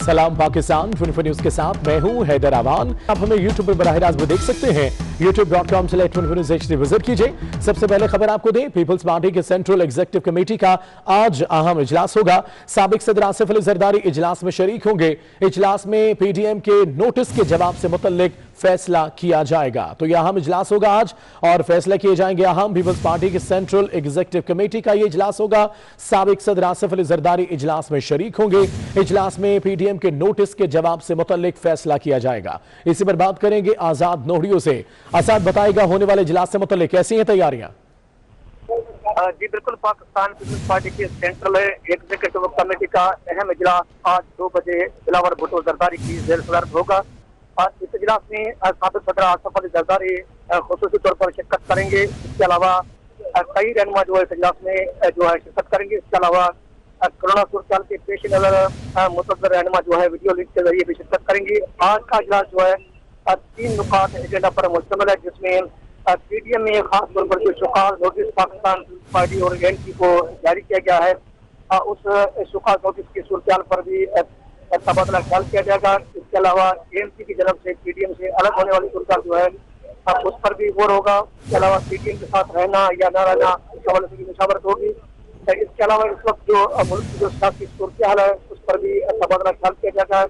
सलाम पाकिस्तान 24 न्यूज के साथ मैं हूं हैदर अवान। आप हमें यूट्यूब पर बराह रास्त भी देख सकते हैं। youtube.com/24newsHD विजिट कीजिए। सबसे पहले खबर आपको दें, पीपल्स पार्टी के सेंट्रल एग्जीक्यूटिव कमेटी का आज अहम इजलास होगा। साबिक सदर आसिफ अली जरदारी इजलास में शरीक होंगे। इजलास में पीडीएम के नोटिस के जवाब से मुतल्लिक फैसला किया जाएगा। तो यह अहम इजलास होगा आज और फैसला किए जाएंगे अहम। पीपल्स पार्टी की सेंट्रल एग्जीक्यूटिव कमेटी का यह इजलास होगा। साबिक सदर आसिफ अली जरदारी इजलास में शरीक होंगे। इजलास में पीडीएम के नोटिस के जवाब से मुतल्लिक फैसला किया जाएगा। इसी पर बात करेंगे आजाद नोहड़ियों से। आजाद बताएगा होने वाले इजलास से मुतल्लिक कैसी हैं तैयारियां? जी बिल्कुल, पाकिस्तान पीपल्स पार्टी की सेंट्रल एग्जीक्यूटिव कमेटी का अहम इजलास आज 2 बजे बिलावल भुट्टो जरदारी की जेर सदारत होगा। इस इजलास में साबिक सदर आसिफ अली जरदारी खुसूसी तौर पर शिरकत करेंगे। इसके अलावा कई रहनुमा जो है इस इजलास में जो है शिरकत करेंगे। इसके अलावा कोरोना सूरत के पेश नजर मुतअद्दिद रहनुमा जो है वीडियो लिंक के जरिए भी शिरकत करेंगे। आज का इजलास जो है 3 नुकात एजेंडा पर मुश्तमिल है, जिसमें पीडीएम में खास तौर पर जो शुकार नोटिस पाकिस्तान पार्टी और एनपी को जारी किया गया है, उस शुकार नोटिस की सूरत पर भी तबादला ख्याल किया जाएगा। इसके अलावा एनपी की जनब से पीडीएम से अलग होने वाली सूरत जो है उस पर भी गौर होगा। इसके अलावा पीडीएम के साथ रहना या न रहना इस हवाले से भी मुशावरत होगी। इसके अलावा इस वक्त जो मुल्क की जो सियासी सूरत हाल है उस पर भी तबादला ख्याल किया जाएगा।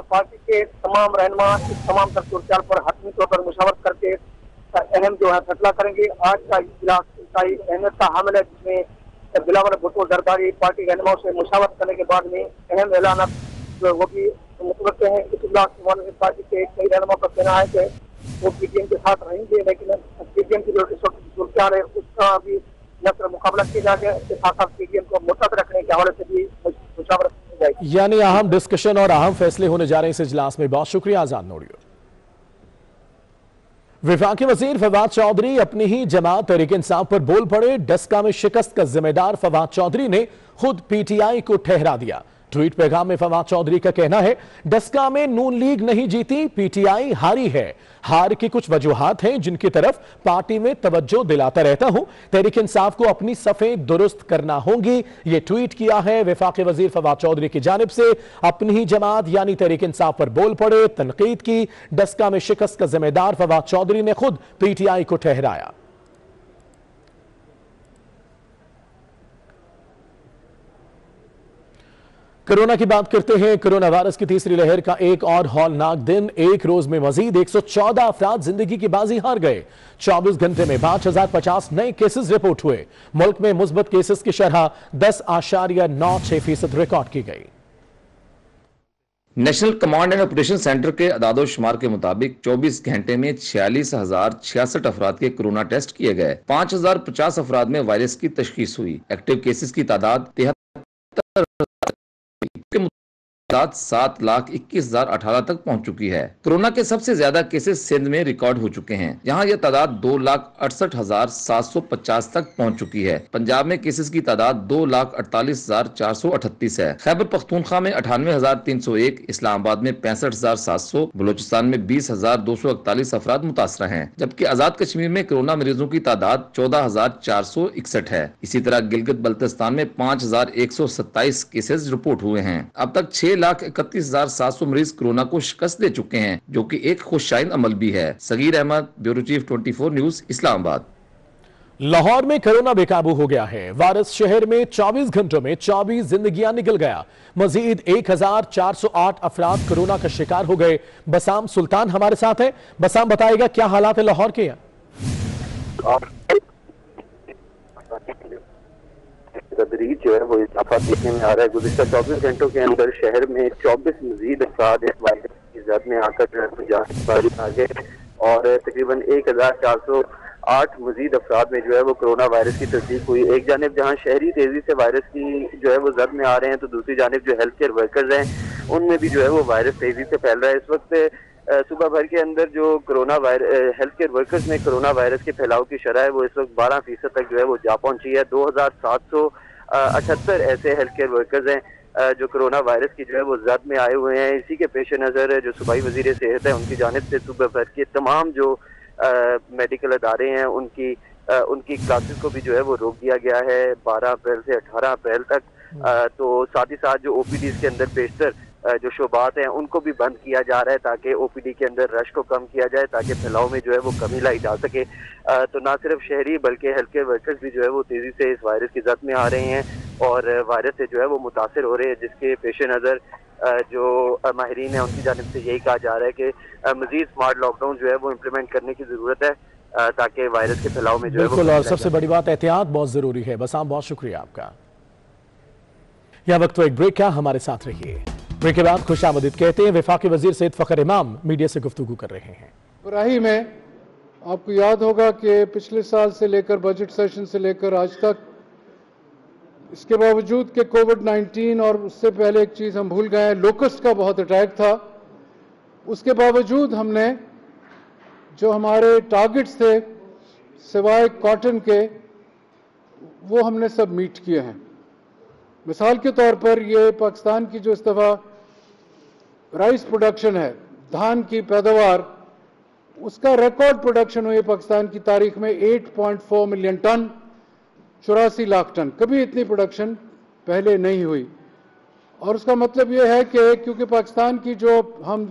पार्टी के तमाम रहनुमा इस तमाम तर सूरत पर हतमी तौर पर मुशावरत करके अहम जो है फैसला करेंगे। आज का इजलास इंतहाई अहमियत का हामिल है, जिसमें बिलावल भुट्टो जरदारी पार्टी रहनुमाओं से मुशावरत करने के बाद में अहम ऐलान जो वो भी मुतवक्किल हैं। इस इजलास में पार्टी के कई रहनुमाओं का कहना है कि वो पीडीएम के साथ रहेंगे, लेकिन पीडीएम की जो इस वक्त सूरत हाल है उसका भी नस्र मुकाबला किया जाएगा। इसके साथ साथ पीडीएम को मुतहद रखने के हवाले से भी मुशावरत की जाएगी। यानी अहम डिस्कशन और अहम फैसले होने जा रहे हैं इस इजलास में। बहुत शुक्रिया आजाद नोहड़ियों। वफाकी वजीर फवाद चौधरी अपनी ही जमात तहरीक इंसाफ पर बोल पड़े। डस्का में शिकस्त का जिम्मेदार फवाद चौधरी ने खुद पीटीआई को ठहरा दिया। ट्वीट पैगाम में फवाद चौधरी का कहना है, डस्का में नून लीग नहीं जीती, पीटीआई हारी है। हार की कुछ वजूहात हैं जिनकी तरफ पार्टी में तवज्जो दिलाता रहता हूं। तहरीक इंसाफ को अपनी सफ़ें दुरुस्त करना होंगी। यह ट्वीट किया है वफाकी वजीर फवाद चौधरी की जानिब से। अपनी ही जमात यानी तहरीक इंसाफ पर बोल पड़े, तनकीद की। डस्का में शिकस्त का जिम्मेदार फवाद चौधरी ने खुद पीटीआई को ठहराया। कोरोना की बात करते हैं। कोरोना वायरस की तीसरी लहर का एक और हौलनाक दिन। एक रोज में मजीद 114 अफराद जिंदगी की बाजी हार गए। 24 घंटे में 5050 नए केसेस रिपोर्ट हुए। मुल्क में मुस्बत केसेस की शरह 10.96% रिकॉर्ड की गई। National command and operation centre के अदादोशुमार के मुताबिक 24 घंटे में 46,066 अफराद के कोरोना टेस्ट किए गए। 5,050 अफराद में वायरस की तशखीस हुई। एक्टिव केसेस की तादाद 7,21,018 तक पहुंच चुकी है। कोरोना के सबसे ज्यादा केसेस सिंध में रिकॉर्ड हो चुके हैं। यहां यह तादाद 2,68,750 तक पहुंच चुकी है। पंजाब में केसेस की तादाद 2,48,438 है। खैबर पख्तूनख्वा में 98,301, इस्लामाबाद में 65,700, बलोचिस्तान में 20,241 अफराद मुतासरा हैं, जबकि आजाद कश्मीर में कोरोना मरीजों की तादाद 14,461 है। इसी तरह गिलगित बल्तिस्तान में 5,127 केसेस रिपोर्ट हुए हैं। अब तक 6,31,700 मरीज कोरोना को शिकस्त दे चुके हैं, जो कि एक खुशशाइन अमल भी है। Sagheer Ahmed, bureau chief 24 news, Islamabad. Lahore में कोरोना बेकाबू हो गया है। वायरस शहर में 24 घंटों में 24 जिंदगियां निकल गया। मजीद 1,408 अफराद कोरोना का शिकार हो गए। बसाम सुल्तान हमारे साथ है। बसाम बताएगा क्या हालात है लाहौर के? तदरीज जो है वो इजाफा देखने में आ रहा है। गुज़िश्ता 24 घंटों के अंदर शहर में 24 मजीद अफराद इस वायरस की जद में आकर आ गए और तकरीबन 1,408 मजीद अफराद में जो है वो कोरोना वायरस की तस्दीक हुई। एक जानिब जहाँ शहरी तेजी से वायरस की जो है वो जद में आ रहे हैं, तो दूसरी जानिब जो हेल्थ केयर वर्कर्स हैं उनमें भी जो है वो वायरस तेजी से फैल रहा है। इस वक्त सुबह भर के अंदर जो हेल्थ केयर वर्कर्स में कोरोना वायरस के फैलाव की शरह है वो इस वक्त 12% तक जो है वो जा पहुंची है। 2,778 ऐसे हेल्थ केयर वर्कर्स हैं जो कोरोना वायरस की जो है वो जद में आए हुए हैं। इसी के पेश नज़र जो सूबाई वजीर सेहत है उनकी जानिब से सुबह भर के तमाम जो मेडिकल अदारे हैं उनकी क्लासेस को भी जो है वो रोक दिया गया है 12 अप्रैल से 18 अप्रैल तक। तो साथ ही साथ जो ओपीडीज के अंदर पेशतर जो शोबात हैं उनको भी बंद किया जा रहा है ताकि ओपीडी के अंदर रश को कम किया जाए, ताकि फैलाव में जो है वो कमी लाई जा सके। तो ना सिर्फ शहरी बल्कि हेल्थ केयर वर्कर्स भी जो है वो तेजी से इस वायरस की जद में आ रहे हैं और वायरस से जो है वो मुतासर हो रहे हैं, जिसके पेश नज़र जो माहिरीन है उनकी जानिब से यही कहा जा रहा है कि मजीद स्मार्ट लॉकडाउन जो है वो इम्प्लीमेंट करने की जरूरत है ताकि वायरस के फैलाव में जो है बिल्कुल। और सबसे बड़ी बात एहतियात बहुत जरूरी है। बस आप बहुत शुक्रिया आपका। यह वक्त तो एक ब्रेक का, हमारे साथ रहिए। ब्रेक के बाद खुशामदीद कहते हैं वफाकी वजीर सैयद फखर इमाम मीडिया से गुफ्तगू कर रहे हैं। बराही में आपको याद होगा कि पिछले साल से लेकर बजट सेशन से लेकर आज तक, इसके बावजूद कि कोविड-19 और उससे पहले एक चीज़ हम भूल गए, लोकस्ट का बहुत अटैक था, उसके बावजूद हमने जो हमारे टारगेट्स थे सिवाय कॉटन के वो हमने सब मीट किए हैं। मिसाल के तौर पर ये पाकिस्तान की जो इस दफ़ा राइस प्रोडक्शन है, धान की पैदावार, उसका रिकॉर्ड प्रोडक्शन हुई पाकिस्तान की तारीख में 8.4 मिलियन टन, 84 लाख टन। कभी इतनी प्रोडक्शन पहले नहीं हुई। और उसका मतलब यह है कि क्योंकि पाकिस्तान की जो हम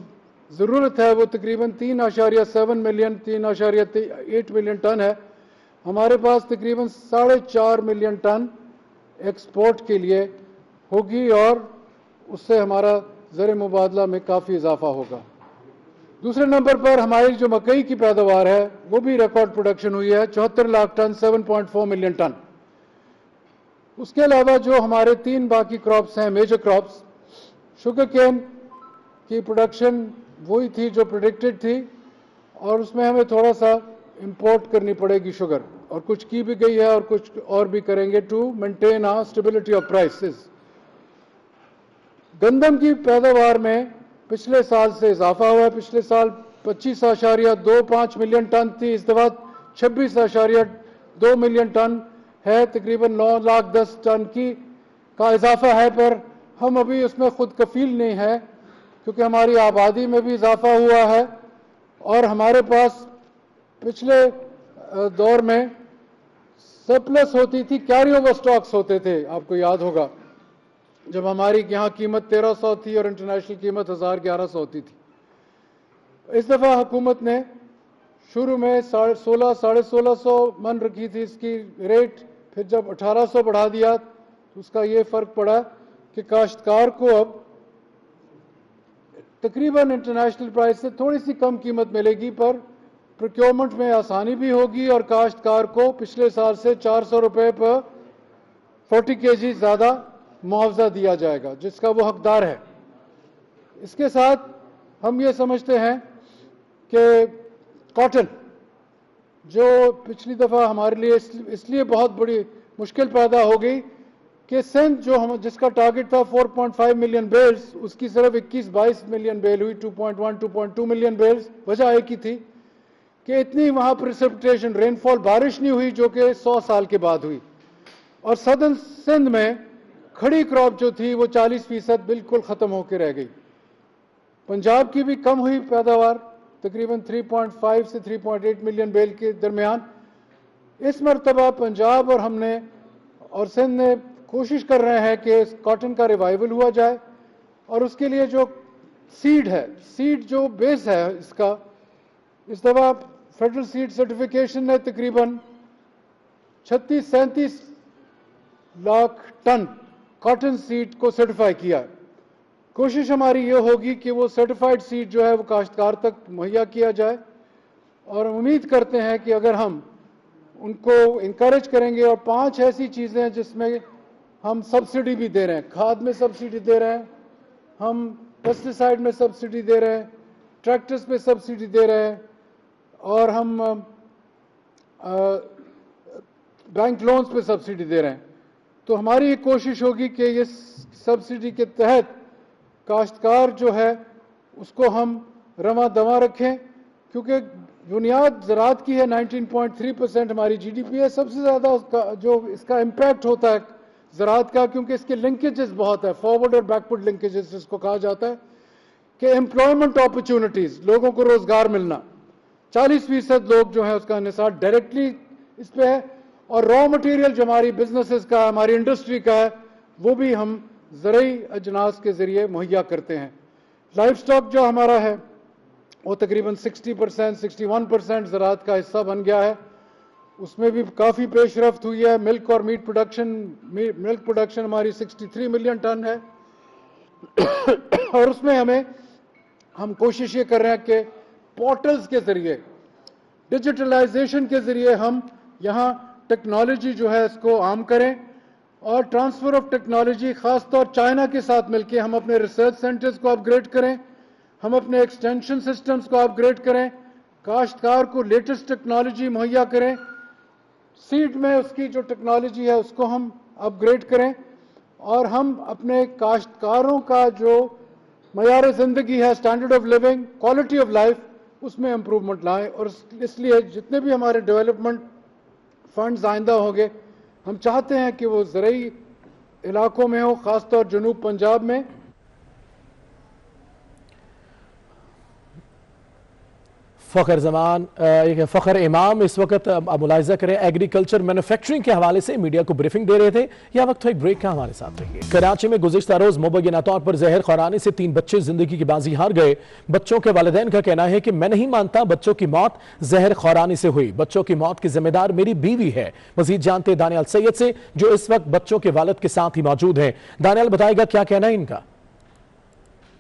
ज़रूरत है वो तकरीबन 3.7 मिलियन 3.8 मिलियन टन है, हमारे पास तकरीबन 4.5 मिलियन टन एक्सपोर्ट के लिए होगी और उससे हमारा ज़र मुबादला में काफ़ी इजाफा होगा। दूसरे नंबर पर हमारी जो मकई की पैदावार है वो भी रिकॉर्ड प्रोडक्शन हुई है, 74 लाख टन, 7.4 मिलियन टन। उसके अलावा जो हमारे 3 बाकी क्रॉप्स हैं, मेजर क्रॉप्स, शुगर केन की प्रोडक्शन वही थी जो प्रेडिक्टेड थी और उसमें हमें थोड़ा सा इंपोर्ट करनी पड़ेगी शुगर, और कुछ की भी गई है और कुछ और भी करेंगे to maintain a stability of prices. गंदम की पैदावार में पिछले साल से इजाफा हुआ है। पिछले साल 25.25 मिलियन टन थी, इस दफा 26.2 मिलियन टन है, तकरीबन 9 लाख 10 टन का इजाफा है। पर हम अभी उसमें खुद कफील नहीं है क्योंकि हमारी आबादी में भी इजाफा हुआ है और हमारे पास पिछले दौर में सरप्लस होती थी, कैरी ओवर स्टॉक्स होते थे। आपको याद होगा जब हमारी यहाँ कीमत 1300 थी और इंटरनेशनल कीमत 1100 होती थी। इस दफ़ा हुकूमत ने शुरू में 1600 मन रखी थी इसकी रेट, फिर जब 1800 बढ़ा दिया तो उसका ये फ़र्क पड़ा कि काश्तकार को अब तकरीबन इंटरनेशनल प्राइस से थोड़ी सी कम कीमत मिलेगी, पर प्रोक्योरमेंट में आसानी भी होगी और काश्तकार को पिछले साल से 400 रुपये पर 40 kg ज़्यादा मुआवजा दिया जाएगा जिसका वो हकदार है। इसके साथ हम ये समझते हैं कि कॉटन जो पिछली दफ़ा हमारे लिए इसलिए बहुत बड़ी मुश्किल पैदा हो गई कि सिंध जो हम जिसका टारगेट था 4.5 मिलियन बेल्स, उसकी सिर्फ 21-22 मिलियन बेल हुई, 2.2 मिलियन बेल्स। वजह एक ही थी कि इतनी वहाँ प्रेसिपिटेशन रेनफॉल बारिश नहीं हुई जो कि 100 साल के बाद हुई, और सदर्न सिंध में खड़ी क्रॉप जो थी वो 40% बिल्कुल ख़त्म होकर रह गई। पंजाब की भी कम हुई पैदावार, तकरीबन 3.5 से 3.8 मिलियन बेल के दरमियान। इस मरतबा पंजाब और हमने और सिंध ने कोशिश कर रहे हैं कि कॉटन का रिवाइवल हुआ जाए, और उसके लिए जो सीड है, सीड जो बेस है इसका, इस दफ़ा फेडरल सीड सर्टिफिकेशन ने तकरीबन 36-37 लाख टन कॉटन सीड को सर्टिफाई किया। कोशिश हमारी ये होगी कि वो सर्टिफाइड सीड जो है वो काश्तकार तक मुहैया किया जाए, और उम्मीद करते हैं कि अगर हम उनको इनकरेज करेंगे, और 5 ऐसी चीज़ें हैं जिसमें हम सब्सिडी भी दे रहे हैं, खाद में सब्सिडी दे रहे हैं, हम पेस्टिसाइड में सब्सिडी दे रहे हैं, ट्रैक्टर्स पे सब्सिडी दे रहे हैं, और हम बैंक लोन्स पे सब्सिडी दे रहे हैं। तो हमारी ये कोशिश होगी कि ये सब्सिडी के तहत काश्तकार जो है उसको हम रमा दमा रखें, क्योंकि बुनियाद ज़राअत की है। 19.3% हमारी GDP है। सबसे ज़्यादा उसका जो इसका इम्पैक्ट होता है ज़राअत का, क्योंकि इसके लिंकेजेस बहुत है, फॉरवर्ड और बैकवर्ड लिंकेजेस जिसको कहा जाता है, कि एम्प्लॉयमेंट अपॉर्चुनिटीज़, लोगों को रोज़गार मिलना, 40% लोग जो है उसका निसार डायरेक्टली इस पे है, और रॉ मटेरियल जो हमारी बिजनेसेस का, हमारी इंडस्ट्री का है, वो भी हम ज़रूरी अजनास के ज़रिए मुहैया करते हैं। लाइफ स्टॉक जो हमारा है वो तकरीबन 60%, 61% ज़राअत का हिस्सा बन गया है। उसमें भी काफ़ी पेशरफ्त हुई है। मिल्क और मीट प्रोडक्शन हमारी 63 मिलियन टन है और उसमें हम कोशिश ये कर रहे हैं कि पोर्टल्स के ज़रिए, डिजिटलाइजेशन के ज़रिए हम यहाँ टेक्नोलॉजी जो है इसको आम करें और ट्रांसफ़र ऑफ टेक्नोलॉजी, ख़ासतौर चाइना के साथ मिलकर हम अपने रिसर्च सेंटर्स को अपग्रेड करें, हम अपने एक्सटेंशन सिस्टम्स को अपग्रेड करें, काश्तकार को लेटेस्ट टेक्नोलॉजी मुहैया करें, सीड में उसकी जो टेक्नोलॉजी है उसको हम अपग्रेड करें और हम अपने काश्तकारों का जो मयार ज़िंदगी है, standard of living, quality of life, उसमें इम्प्रूवमेंट लाएं। और इसलिए जितने भी हमारे डेवलपमेंट फंड्स आइंदा होंगे, हम चाहते हैं कि वो ज़रूरी इलाकों में हो, ख़ासतौर जनूब पंजाब में। फ़खर जमान, फ़खर इमाम इस वक्त मुलाहिज़ा करें एग्रीकल्चर मैन्युफैक्चरिंग के हवाले से मीडिया को ब्रीफिंग दे रहे थे। यह वक्त एक ब्रेक का, हमारे साथ रहिए। कराची में गुज़िश्ता रोज़ मुबैना तौर पर जहर खुरानी से 3 बच्चे जिंदगी की बाजी हार गए। बच्चों के वालिदैन का कहना है कि मैं नहीं मानता बच्चों की मौत जहर खुरानी से हुई, बच्चों की मौत की जिम्मेदार मेरी बीवी है। मजीद जानते दानियाल सैयद से, जो इस वक्त बच्चों के वालिद के साथ ही मौजूद है। दानियाल बताएगा क्या कहना है इनका।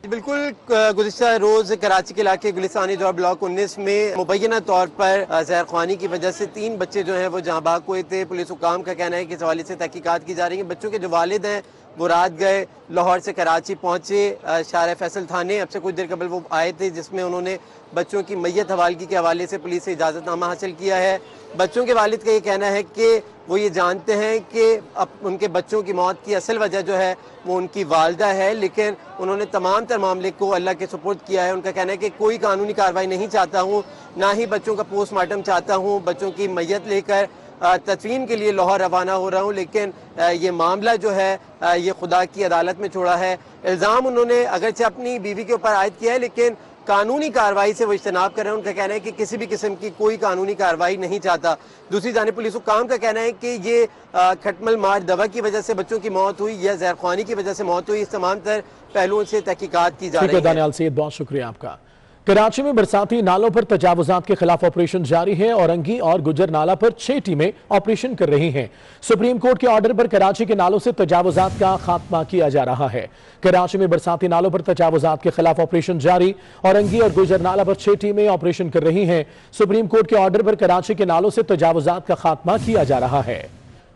बिल्कुल, गुज़िश्ता रोज़ कराची के इलाके गुलिस्तानी दौर ब्लॉक 19 में मुबैना तौर पर जहर ख्वानी की वजह से 3 बच्चे जो हैं वो जहाँ भाग हुए थे। पुलिस हुकाम का कहना है कि इस हवाले से तहकीकात की जा रही है। बच्चों के जो वालिद हैं वो रात गए, लाहौर से कराची पहुँचे, शार फैसल थाने अब से कुछ देर कबल वो आए थे, जिसमें उन्होंने बच्चों की मैयत हवालगी के हवाले से पुलिस से इजाज़तनामा हासिल किया है। बच्चों के वालिद का ये कहना है कि वो ये जानते हैं कि अब उनके बच्चों की मौत की असल वजह जो है वो उनकी वालदा है, लेकिन उन्होंने तमाम तर मामले को अल्लाह के सुपुर्द किया है। उनका कहना है कि कोई कानूनी कार्रवाई नहीं चाहता हूँ, ना ही बच्चों का पोस्टमार्टम चाहता हूँ। बच्चों की मैयत लेकर तदफीन के लिए लाहौर रवाना हो रहा हूँ, लेकिन ये मामला जो है ये खुदा की अदालत में छोड़ा है। इल्ज़ाम उन्होंने अगरचे अपनी बीवी के ऊपर आयद किया है, लेकिन कानूनी कार्रवाई से वो इज्तनाब कर रहे हैं। उनका कहना है कि किसी भी किस्म की कोई कानूनी कार्रवाई नहीं चाहता। दूसरी जानिब पुलिस हुकाम का कहना है कि ये खटमल मार दवा की वजह से बच्चों की मौत हुई या जहर ख्वानी की वजह से मौत हुई, इस तमाम तर पहलुओं से तहकीकात की जा रही है। दानियाल सैयद, बहुत शुक्रिया आपका। कराची में बरसाती नालों पर तजावुजात के खिलाफ ऑपरेशन जारी है। औरंगी और गुजर नाला पर 6 टीमें ऑपरेशन कर रही हैं। सुप्रीम कोर्ट के ऑर्डर पर कराची के नालों से तजावुजात का खात्मा किया जा रहा है। कराची में बरसाती नालों पर तजावुजात के खिलाफ ऑपरेशन जारी। औरंगी और गुजर नाला पर 6 टीमें ऑपरेशन कर रही हैं। सुप्रीम कोर्ट के ऑर्डर पर कराची के नालों से तजावुजात का खात्मा किया जा रहा है।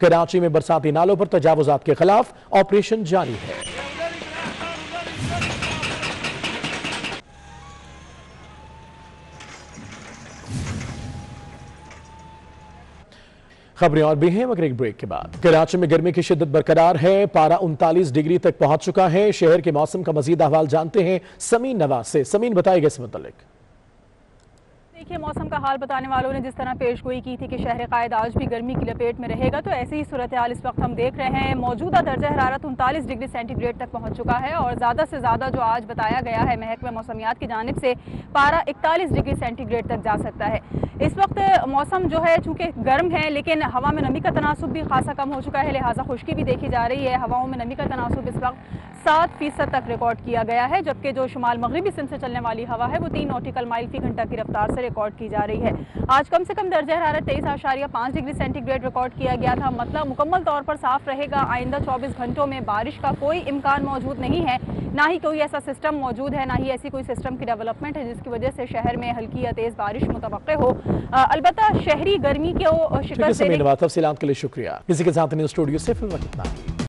कराची में बरसाती नालों पर तजावुजात के खिलाफ ऑपरेशन जारी है। खबरें और भी हैं मगर एक ब्रेक के बाद। कराची में गर्मी की शिद्दत बरकरार है। पारा 39 डिग्री तक पहुंच चुका है। शहर के मौसम का मजीद अहवाल जानते हैं समीन नवाज से। समीन, बताएगा इस मुतालिक। देखिए, मौसम का हाल बताने वालों ने जिस तरह पेशगोई की थी कि शहर कायद आज भी गर्मी की लपेट में रहेगा, तो ऐसी ही सूरत हाल इस वक्त हम देख रहे हैं। मौजूदा दर्जा हरारत 39 डिग्री सेंटीग्रेड तक पहुंच चुका है और ज़्यादा से ज़्यादा जो आज बताया गया है महकमा मौसमियात की जानिब से, पारा 41 डिग्री सेंटीग्रेड तक जा सकता है। इस वक्त मौसम जो है चूँकि गर्म है, लेकिन हवा में नमी का तनासुब भी खासा कम हो चुका है, लिहाजा खुश्की भी देखी जा रही है। हवाओं में नमी का तनासुब इस वक्त 7% तक रिकॉर्ड किया गया है, जबकि जो शुमाल मगरिबी सिंध से चलने वाली हवा है वो 3 नॉटिकल माइल फी घंटा की रफ्तार से रिकॉर्ड की जा रही है। आज कम से कम दर्जा हरारत 23.5 डिग्री सेंटीग्रेड रिकॉर्ड किया गया था। मतलब मुकम्मल तौर पर साफ रहेगा। आइंदा 24 घंटों में बारिश का कोई इम्कान मौजूद नहीं है, ना ही कोई ऐसा सिस्टम मौजूद है, ना ही ऐसी कोई सिस्टम की डेवलपमेंट है जिसकी वजह से शहर में हल्की या तेज बारिश मुतवक्के हो। अलबत्ता शहरी गर्मी को शिकस्त देने तफसीलात के लिए शुक्रिया। इसी के साथ स्टूडियो से फिल्म